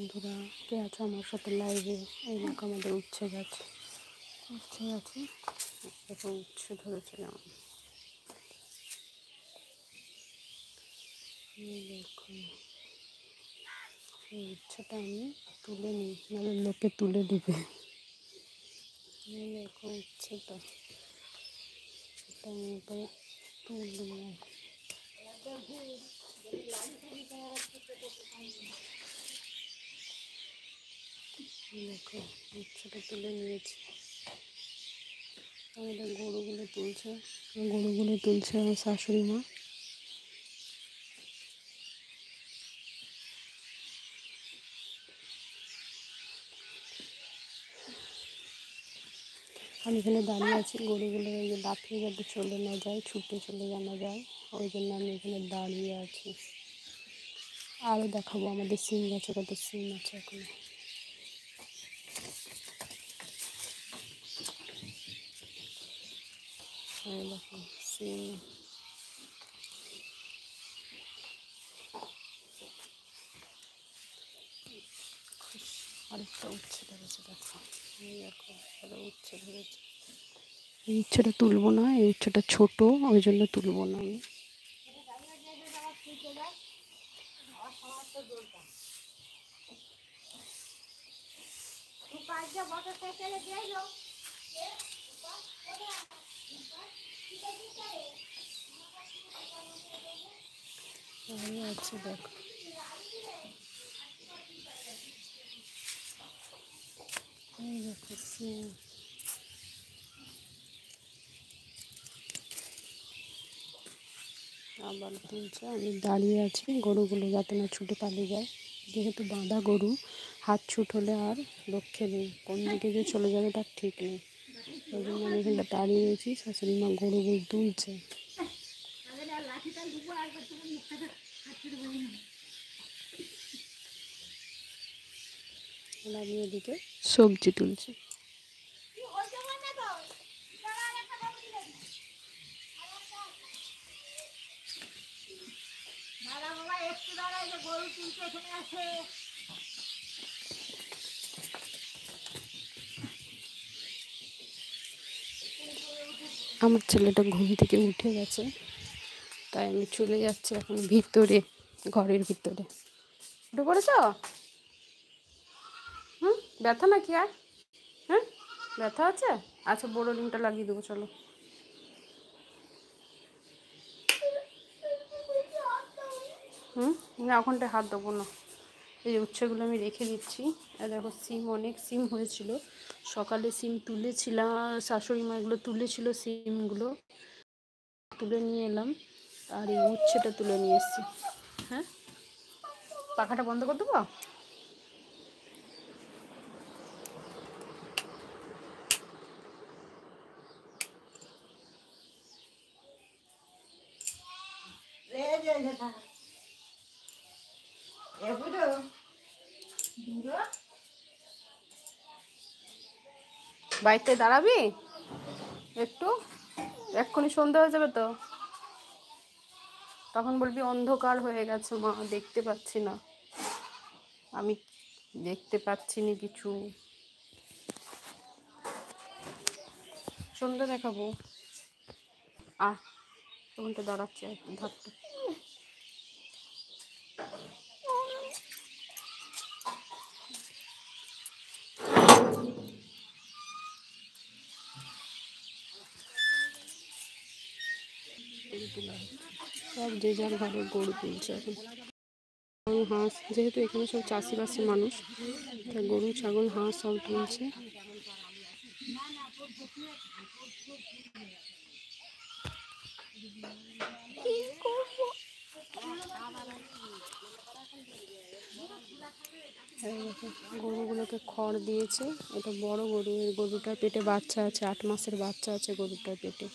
বন্ধুরা, কে আছো আমার সাথে লাইভে? এই দেখো আমাদের উচ্ছে গাছ আছে, দেখো উচ্ছে ধরেছিলাম। দেখো এই উচ্ছেটা আমি তুলে নিই, নাহলে লোকে তুলে দিবে। দেখো উচ্ছেটা, এটা আমি এবারে তুলবো। দেখো উচ্ছেটা তুলে নিয়েছি। আমাদের গরুগুলো তুলছে আমার শাশুড়ি মা। আমি এখানে দাঁড়িয়ে আছি, গরুগুলো এই যে লাফিয়ে যাতে চলে না যায়, ছুটে চলে জানা যায়, ওই জন্য আমি এখানে দাঁড়িয়ে আছি। আরও দেখাবো আমাদের সিম গাছে কত সিম আছে এখন। দেখো সিম, আরেকটা উচ্ছে ধরেছে, দেখো আরও উচ্ছে ধরেছে। এই উচ্ছেটা তুলবো না, এই উচ্ছেটা ছোট, ওই জন্য তুলবো না আমি। আছে দেখো, এই দেখো সিম। আবার তুলছে, আমি দাঁড়িয়ে আছি গরুগুলো যাতে না ছুটে পালিয়ে যায়, যেহেতু বাঁধা গরু, হাত ছুট হলে আর রক্ষে নেই, কোন দিকে যে চলে যাবে তার ঠিক নেই। ওই জন্য আমি এখানটা দাঁড়িয়ে রয়েছি, শাশুড়ি মা গরুগুলো তুলছে। আমি এদিকে সবজি তুলছি। আমার ছেলেটা ঘুম থেকে উঠে গেছে, তাই আমি চলে যাচ্ছি এখন ভিতরে, ঘরের ভিতরে। উঠে পড়েছ? ব্যথা নাকি আর? ব্যথা আছে? আচ্ছা, বড় ডিমটা লাগিয়ে দেবো, চলো। না, ওখানটায় হাত দেবো না। এই উচ্ছেগুলো আমি রেখে দিচ্ছি। আর দেখো সিম, অনেক সিম হয়েছিল, সকালে সিম তুলেছিলাম, শাশুড়ি মা এগুলো তুলেছিল, সিমগুলো তুলে নিয়ে এলাম, আর এই উচ্ছেটা তুলে নিয়ে এসেছি। হ্যাঁ, পাখাটা বন্ধ করে দেবো। বাড়িতে দাঁড়াবি একটু, এক্ষুনি সন্ধে হয়ে যাবে তো, তখন বলবি অন্ধকার হয়ে গেছে মা, দেখতে পাচ্ছি না, আমি দেখতে পাচ্ছি না কিছু, সন্ধে দেখাবো। তখনটা দাঁড়াচ্ছে ধারটা। সব যে যার ঘরে গরু তুলছে এখন। হাঁস, যেহেতু এখানে সব চাষিবাসী মানুষ, তাই গরু ছাগল হাঁস সব তুলছে। গরুগুলোকে খড় দিয়েছে, এটা বড় গরু, এই গরুটার পেটে বাচ্চা আছে, 8 মাসের বাচ্চা আছে গরুটার পেটে।